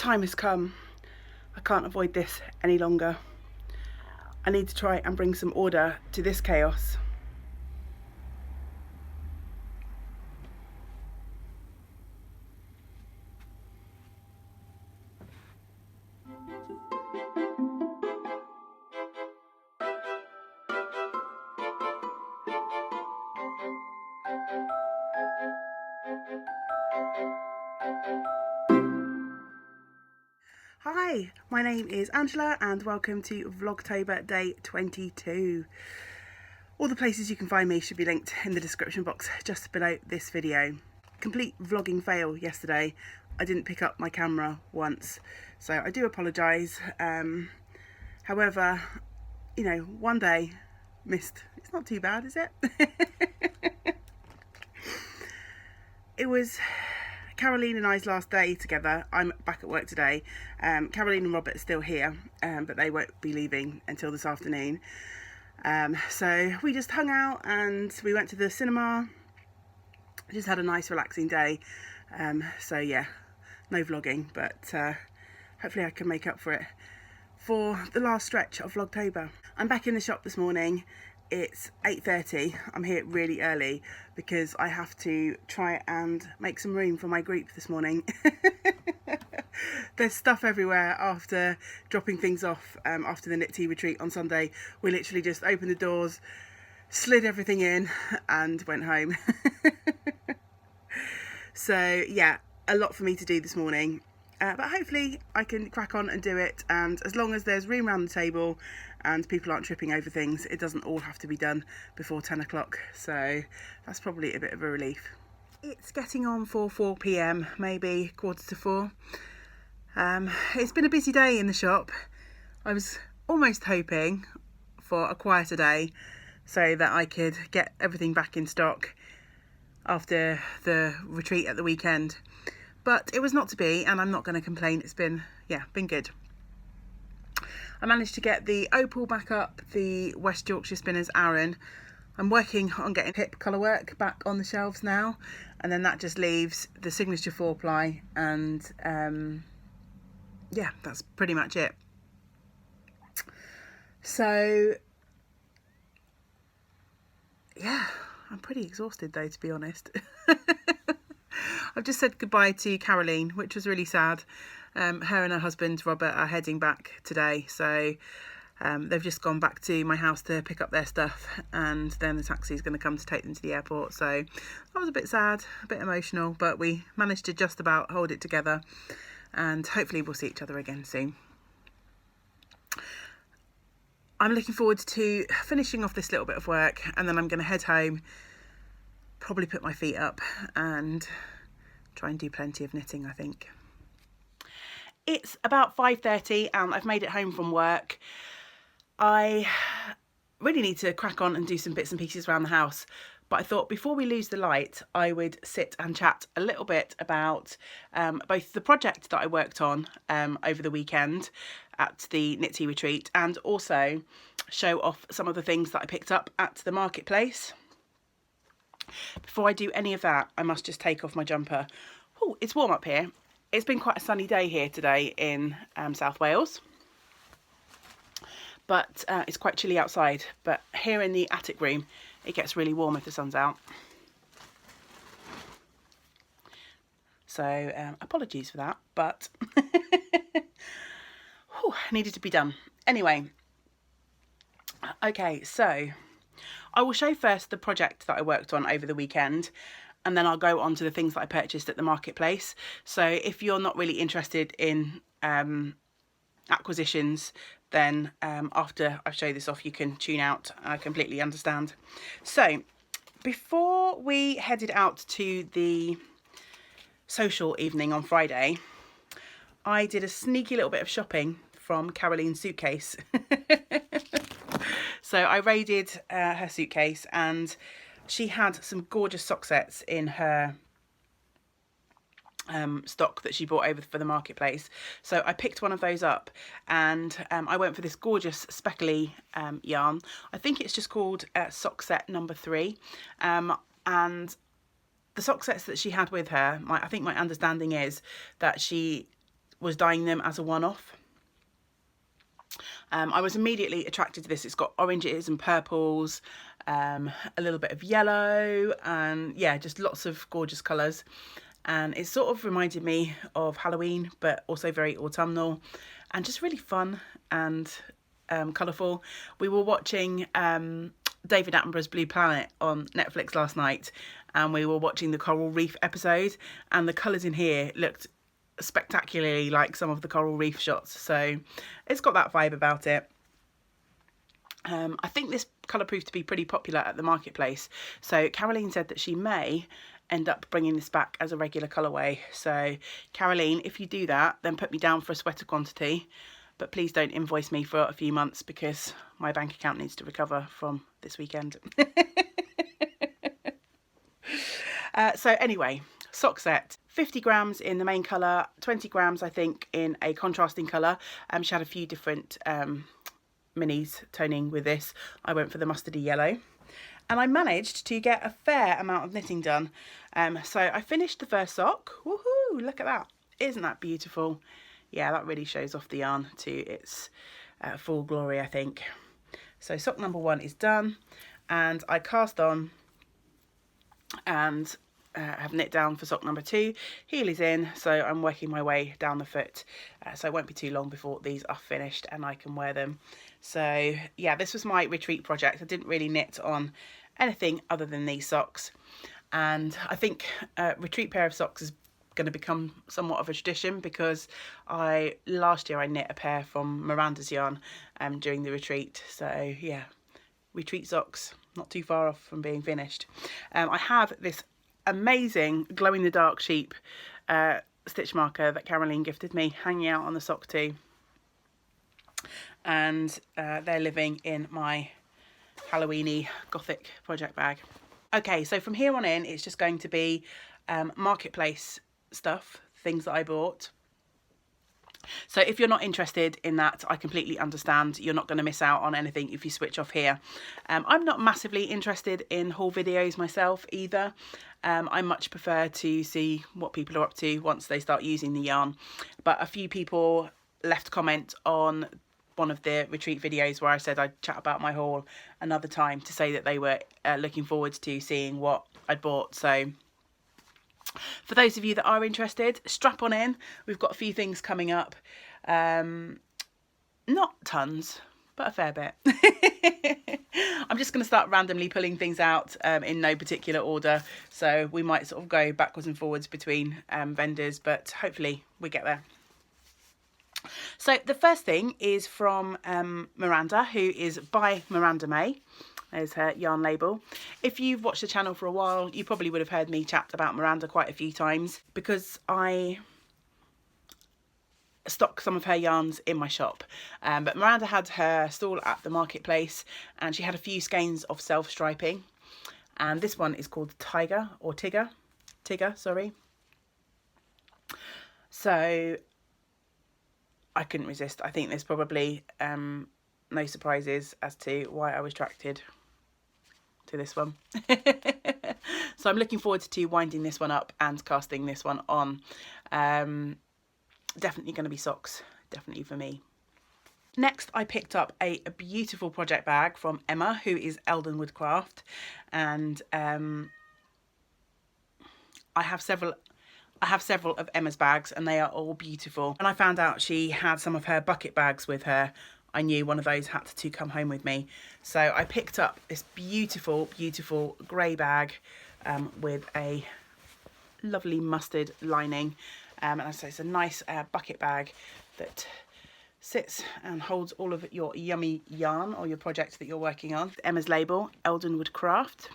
time has come. I can't avoid this any longer. I need to try and bring some order to this chaos. Hi, my name is Angela and welcome to Vlogtober Day 22. All the places you can find me should be linked in the description box just below this video. Complete vlogging fail yesterday. I didn't pick up my camera once, so I do apologise. However, you know, one day missed. It's not too bad, is it? It was Caroline and I's last day together. I'm back at work today. Caroline and Robert are still here, but they won't be leaving until this afternoon. So we just hung out and we went to the cinema. Just had a nice relaxing day. So yeah, no vlogging, but hopefully I can make up for it for the last stretch of Vlogtober. I'm back in the shop this morning. It's 8:30. I'm here really early because I have to try and make some room for my group this morning. There's stuff everywhere after dropping things off after the knit tea retreat on Sunday. We literally just opened the doors, slid everything in and went home. So yeah, a lot for me to do this morning. But hopefully I can crack on and do it, and as long as there's room around the table and people aren't tripping over things, it doesn't all have to be done before 10 o'clock, so that's probably a bit of a relief. It's getting on for 4 p.m, maybe 4:45. It's been a busy day in the shop. I was almost hoping for a quieter day so that I could get everything back in stock after the retreat at the weekend. But it was not to be, and I'm not going to complain. It's been good. I managed to get the Opal back up, the West Yorkshire Spinners Aran. I'm working on getting hip colour work back on the shelves now, and then that just leaves the Signature 4-ply, and yeah, that's pretty much it. So yeah, I'm pretty exhausted though, to be honest. I've just said goodbye to Caroline, which was really sad. Her and her husband Robert are heading back today, so they've just gone back to my house to pick up their stuff, and then the taxi is going to come to take them to the airport. So that was a bit sad, a bit emotional, but we managed to just about hold it together, and hopefully we'll see each other again soon. I'm looking forward to finishing off this little bit of work, and then I'm going to head home, probably put my feet up and try and do plenty of knitting, I think. It's about 5:30 and I've made it home from work. I really need to crack on and do some bits and pieces around the house, but I thought before we lose the light I would sit and chat a little bit about both the project that I worked on over the weekend at the knit tea retreat, and also show off some of the things that I picked up at the marketplace. Before I do any of that, I must just take off my jumper. Oh, it's warm up here. It's been quite a sunny day here today in South Wales, but it's quite chilly outside. But here in the attic room, it gets really warm if the sun's out. So apologies for that, but whew, needed to be done. Anyway, okay, so I will show first the project that I worked on over the weekend, and then I'll go on to the things that I purchased at the marketplace. So if you're not really interested in acquisitions, then after I show this off you can tune out. I completely understand. So before we headed out to the social evening on Friday, I did a sneaky little bit of shopping from Caroline's suitcase. So I raided her suitcase, and she had some gorgeous sock sets in her stock that she brought over for the marketplace. So I picked one of those up, and I went for this gorgeous speckly yarn. I think it's just called sock set number 3, and the sock sets that she had with her, I think my understanding is that she was dyeing them as a one-off. I was immediately attracted to this. It's got oranges and purples, a little bit of yellow, and yeah, just lots of gorgeous colours. And it sort of reminded me of Halloween, but also very autumnal and just really fun and colourful. We were watching David Attenborough's Blue Planet on Netflix last night, and we were watching the coral reef episode, and the colours in here looked spectacularly like some of the coral reef shots, so it's got that vibe about it. I think this colour proved to be pretty popular at the marketplace, so Caroline said that she may end up bringing this back as a regular colourway. So Caroline, if you do that, then put me down for a sweater quantity, but please don't invoice me for a few months because my bank account needs to recover from this weekend. So anyway, sock set, 50 grams in the main colour, 20 grams I think in a contrasting colour. She had a few different minis toning with this. I went for the mustardy yellow, and I managed to get a fair amount of knitting done. So I finished the first sock. Woohoo, look at that. Isn't that beautiful? Yeah, that really shows off the yarn to its full glory, I think. So sock number 1 is done, and I cast on and have knit down for sock number 2. Heel is in, so I'm working my way down the foot, so it won't be too long before these are finished and I can wear them. So yeah, this was my retreat project. I didn't really knit on anything other than these socks, and I think a retreat pair of socks is going to become somewhat of a tradition, because last year I knit a pair from Miranda's yarn during the retreat. So yeah, retreat socks not too far off from being finished. I have this amazing glow in the dark sheep stitch marker that Caroline gifted me hanging out on the sock too, and they're living in my Halloweeny gothic project bag. Okay, so from here on in it's just going to be marketplace stuff, things that I bought. So if you're not interested in that, I completely understand. You're not going to miss out on anything if you switch off here. I'm not massively interested in haul videos myself either. I much prefer to see what people are up to once they start using the yarn. But a few people left a comment on one of the retreat videos where I said I'd chat about my haul another time, to say that they were looking forward to seeing what I'd bought. So for those of you that are interested, strap on in. We've got a few things coming up. Not tons, but a fair bit. I'm just going to start randomly pulling things out in no particular order. So we might sort of go backwards and forwards between vendors, but hopefully we get there. So the first thing is from Miranda, who is by Miranda May. There's her yarn label. If you've watched the channel for a while, you probably would have heard me chat about Miranda quite a few times, because I stock some of her yarns in my shop. But Miranda had her stall at the marketplace, and she had a few skeins of self-striping. And this one is called Tigger, sorry. So I couldn't resist. I think there's probably no surprises as to why I was attracted to this one. So I'm looking forward to winding this one up and casting this one on. Definitely going to be socks, definitely for me. Next, I picked up a beautiful project bag from Emma, who is Eldon Woodcraft, and I have several of Emma's bags, and they are all beautiful. And I found out she had some of her bucket bags with her. I knew one of those had to come home with me. So I picked up this beautiful, beautiful grey bag with a lovely mustard lining. And so it's a nice bucket bag that sits and holds all of your yummy yarn or your project that you're working on. Emma's label, Eldon Woodcraft.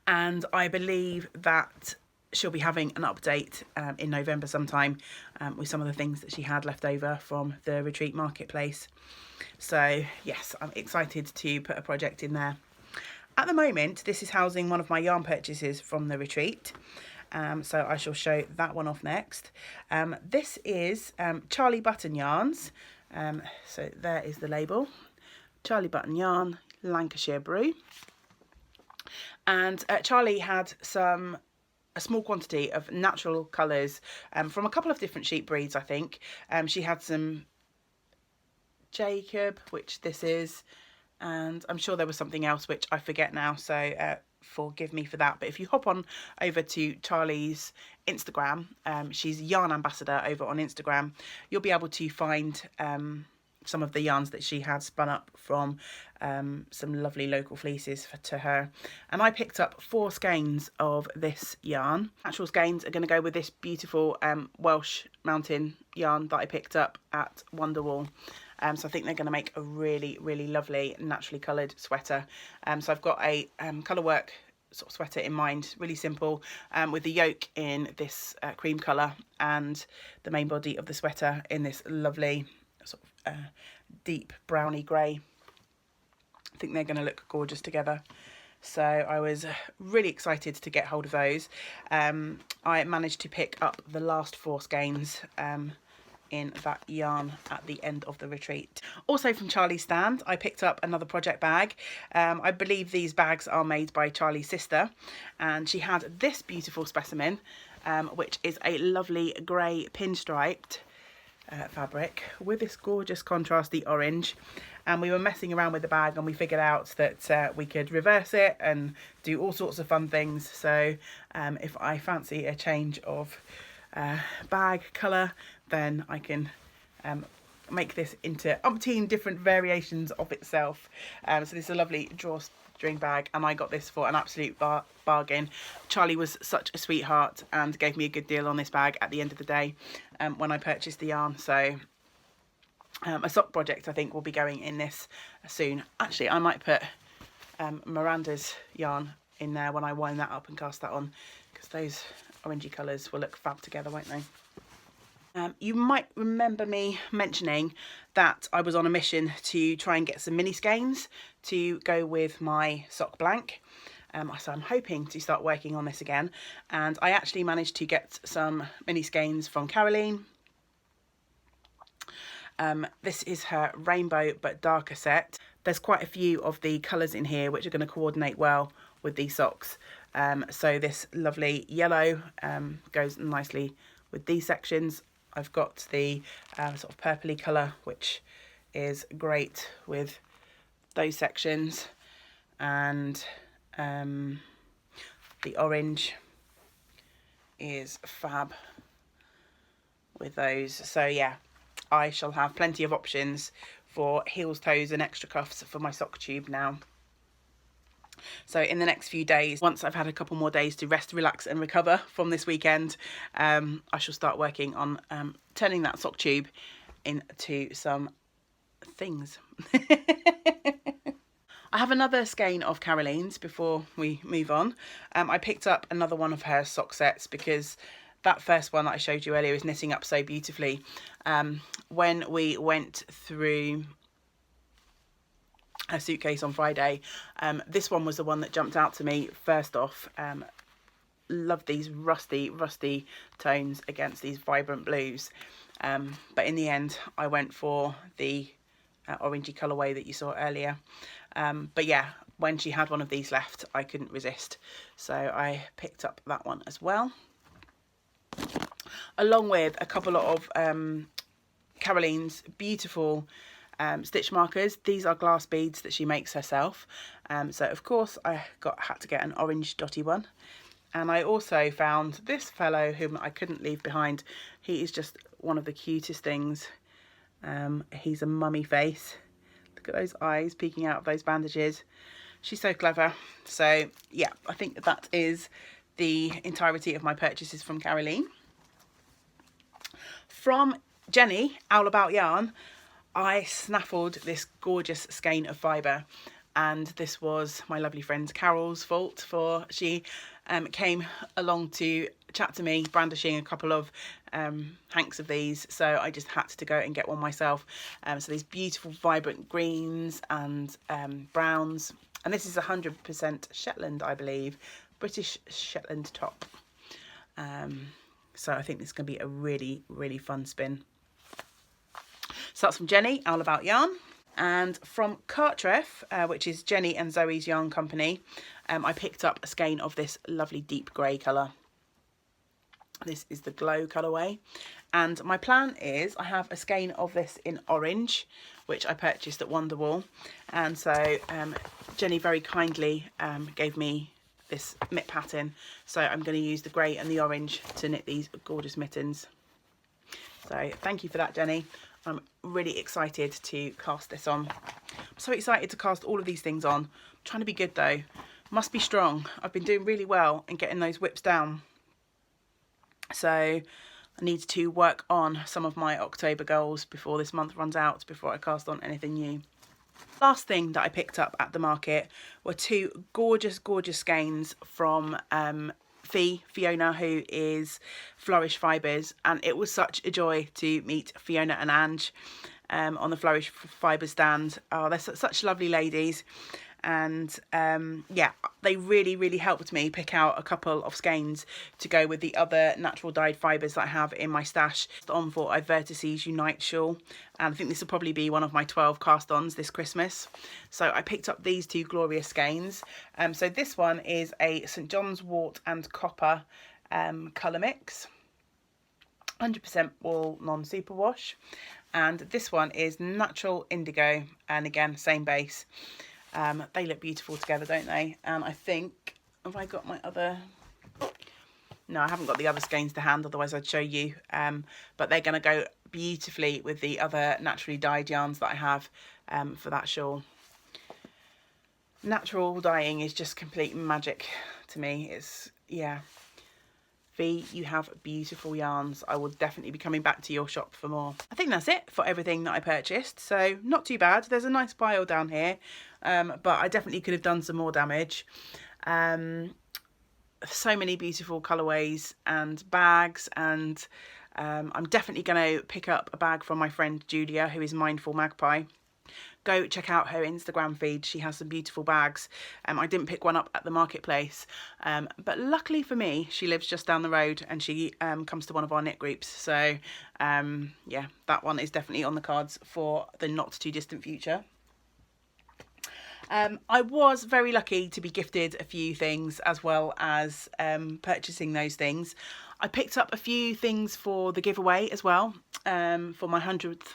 And I believe that she'll be having an update in November sometime with some of the things that she had left over from the retreat marketplace. So yes, I'm excited to put a project in there. At the moment, this is housing one of my yarn purchases from the retreat. So I shall show that one off next. This is Charlie Button Yarns. So there is the label. Charlie Button Yarn, Lancashire Brew. And Charlie had some a small quantity of natural colours from a couple of different sheep breeds, I think. She had some Jacob, which this is, and I'm sure there was something else which I forget now, so forgive me for that. But if you hop on over to Charlie's Instagram, she's Yarn Ambassador over on Instagram, you'll be able to find some of the yarns that she had spun up from some lovely local fleeces to her. And I picked up 4 skeins of this yarn. Natural skeins are going to go with this beautiful Welsh mountain yarn that I picked up at Wonderwall. So I think they're going to make a really, really lovely naturally coloured sweater. So I've got a colour work sort of sweater in mind, really simple, with the yoke in this cream colour and the main body of the sweater in this lovely sort of deep browny grey. I think they're going to look gorgeous together. So I was really excited to get hold of those. I managed to pick up the last 4 skeins in that yarn at the end of the retreat. Also from Charlie's stand, I picked up another project bag. I believe these bags are made by Charlie's sister, and she had this beautiful specimen, which is a lovely grey pinstriped fabric with this gorgeous contrasty orange. And we were messing around with the bag and we figured out that we could reverse it and do all sorts of fun things. So if I fancy a change of bag colour, then I can make this into umpteen different variations of itself. So this is a lovely drawstring bag, and I got this for an absolute bargain. Charlie was such a sweetheart and gave me a good deal on this bag at the end of the day when I purchased the yarn. So a sock project I think will be going in this soon. Actually, I might put Miranda's yarn in there when I wind that up and cast that on, because those orangey colours will look fab together, won't they? You might remember me mentioning that I was on a mission to try and get some mini skeins to go with my sock blank. So I'm hoping to start working on this again, and I actually managed to get some mini skeins from Caroline. This is her rainbow but darker set. There's quite a few of the colours in here which are going to coordinate well with these socks. So this lovely yellow goes nicely with these sections. I've got the sort of purpley colour, which is great with those sections, and the orange is fab with those. So yeah, I shall have plenty of options for heels, toes and extra cuffs for my sock tube now. So in the next few days, once I've had a couple more days to rest, relax and recover from this weekend, I shall start working on turning that sock tube into some things. I have another skein of Caroline's before we move on. I picked up another one of her sock sets because that first one that I showed you earlier is knitting up so beautifully. When we went through a suitcase on Friday, this one was the one that jumped out to me first off. Love these rusty tones against these vibrant blues, but in the end I went for the orangey colourway that you saw earlier. But yeah, when she had one of these left, I couldn't resist, so I picked up that one as well, along with a couple of Caroline's beautiful stitch markers. These are glass beads that she makes herself, so of course I had to get an orange dotty one. And I also found this fellow whom I couldn't leave behind. He is just one of the cutest things. He's a mummy face. Look at those eyes peeking out of those bandages. She's so clever. So yeah, I think that is the entirety of my purchases from Caroline. From Jenny, Owl About Yarn, I snaffled this gorgeous skein of fibre, and this was my lovely friend Carol's fault, for she came along to chat to me brandishing a couple of hanks of these, so I just had to go and get one myself. So these beautiful vibrant greens and browns, and this is 100% Shetland, I believe, British Shetland top. So I think this is going to be a really fun spin. So that's from Jenny, Owl About Yarn. And from Cartreff, which is Jenny and Zoe's yarn company, I picked up a skein of this lovely deep grey colour. This is the Glow colourway, and my plan is I have a skein of this in orange, which I purchased at Wonderwall, and so Jenny very kindly gave me this mitt pattern, so I'm going to use the grey and the orange to knit these gorgeous mittens. So thank you for that, Jenny. I'm really excited to cast this on. I'm so excited to cast all of these things on. I'm trying to be good though, must be strong. I've been doing really well in getting those whips down. So I need to work on some of my October goals before this month runs out, before I cast on anything new. Last thing that I picked up at the market were two gorgeous skeins from Fiona, who is Flourish Fibres, and it was such a joy to meet Fiona and Ange on the Flourish Fibres stand. Oh, they're such lovely ladies. And yeah, they really helped me pick out a couple of skeins to go with the other natural dyed fibres that I have in my stash. On for a Vertices Unite shawl, and I think this will probably be one of my 12 cast-ons this Christmas. So I picked up these two glorious skeins. So this one is a St John's Wort and Copper colour mix, 100% wool, non-superwash, and this one is Natural Indigo, and again same base. They look beautiful together, don't they? And I think, have I got my other... No, I haven't got the other skeins to hand, otherwise I'd show you. But they're going to go beautifully with the other naturally dyed yarns that I have for that shawl. Natural dyeing is just complete magic to me. It's, yeah. V, you have beautiful yarns. I will definitely be coming back to your shop for more. I think that's it for everything that I purchased. So not too bad. There's a nice pile down here, but I definitely could have done some more damage. So many beautiful colourways and bags, and I'm definitely going to pick up a bag from my friend Julia, who is Mindful Magpie. Go check out her Instagram feed. She has some beautiful bags. I didn't pick one up at the marketplace, but luckily for me, she lives just down the road, and she comes to one of our knit groups. So yeah, that one is definitely on the cards for the not too distant future. I was very lucky to be gifted a few things, as well as purchasing those things. I picked up a few things for the giveaway as well, for my 100th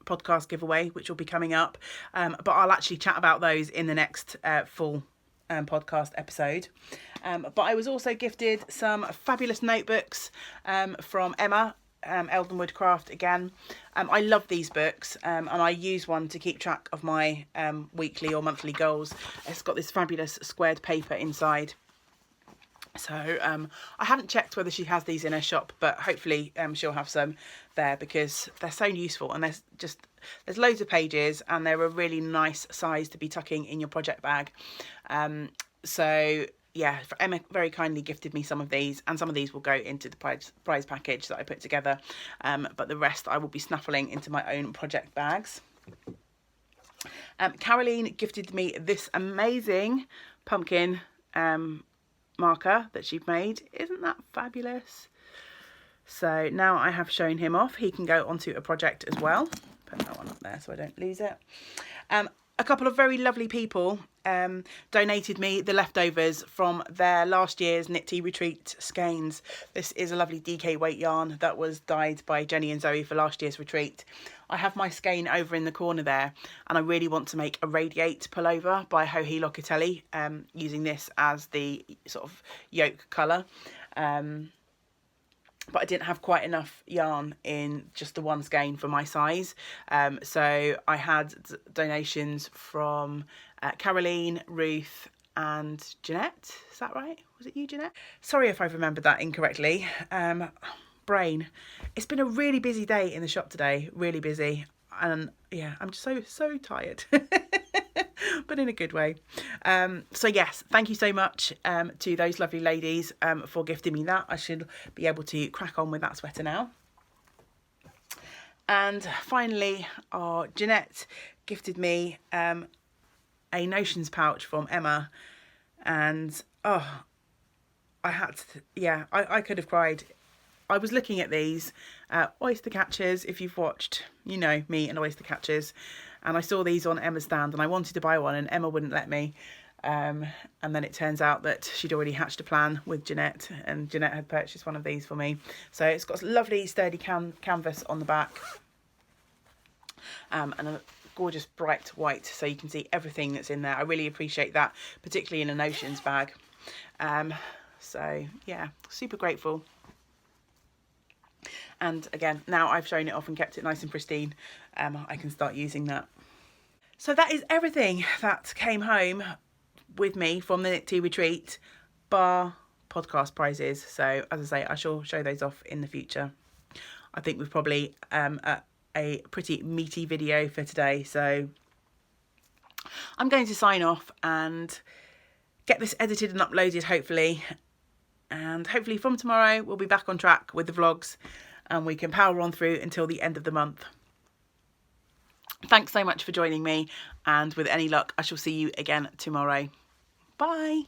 podcast giveaway, which will be coming up, but I'll actually chat about those in the next full podcast episode. But I was also gifted some fabulous notebooks from Emma, Eldenwood Craft again. I love these books, and I use one to keep track of my weekly or monthly goals. It's got this fabulous squared paper inside. So I haven't checked whether she has these in her shop, but hopefully she'll have some there, because they're so useful, and there's loads of pages, and they're a really nice size to be tucking in your project bag. So yeah, Emma very kindly gifted me some of these, and some of these will go into the prize package that I put together, but the rest I will be snuffling into my own project bags. Caroline gifted me this amazing pumpkin marker that she'd made. Isn't that fabulous? So now I have shown him off, he can go onto a project as well. Put that one up there so I don't lose it. A couple of very lovely people donated me the leftovers from their last year's Knit Tea Retreat skeins. This is a lovely DK weight yarn that was dyed by Jenny and Zoe for last year's retreat. I have my skein over in the corner there, and I really want to make a Radiate pullover by Joji Locatelli, using this as the sort of yoke colour. But I didn't have quite enough yarn in just the one skein for my size. So I had donations from Caroline, Ruth and Jeanette. Is that right? Was it you, Jeanette? Sorry if I've remembered that incorrectly. Brain. It's been a really busy day in the shop today. Really busy. And yeah, I'm just so tired. But in a good way. So yes, thank you so much to those lovely ladies for gifting me that. I should be able to crack on with that sweater now. And finally, Jeanette gifted me a Notions pouch from Emma, and oh, I had to, yeah, I could have cried. I was looking at these oyster catchers. If you've watched, you know me and oyster catchers, and I saw these on Emma's stand, and I wanted to buy one, and Emma wouldn't let me. And then it turns out that she'd already hatched a plan with Jeanette, and Jeanette had purchased one of these for me. So it's got a lovely sturdy canvas on the back, and a gorgeous bright white, so you can see everything that's in there. I really appreciate that, particularly in an Oceans bag. So yeah, super grateful. And again, now I've shown it off and kept it nice and pristine, I can start using that. So that is everything that came home with me from the Knit Tea retreat, bar podcast prizes. So as I say, I shall show those off in the future. I think we've probably a pretty meaty video for today, so I'm going to sign off and get this edited and uploaded, hopefully. And hopefully from tomorrow we'll be back on track with the vlogs, and we can power on through until the end of the month. Thanks so much for joining me, and with any luck I shall see you again tomorrow. Bye.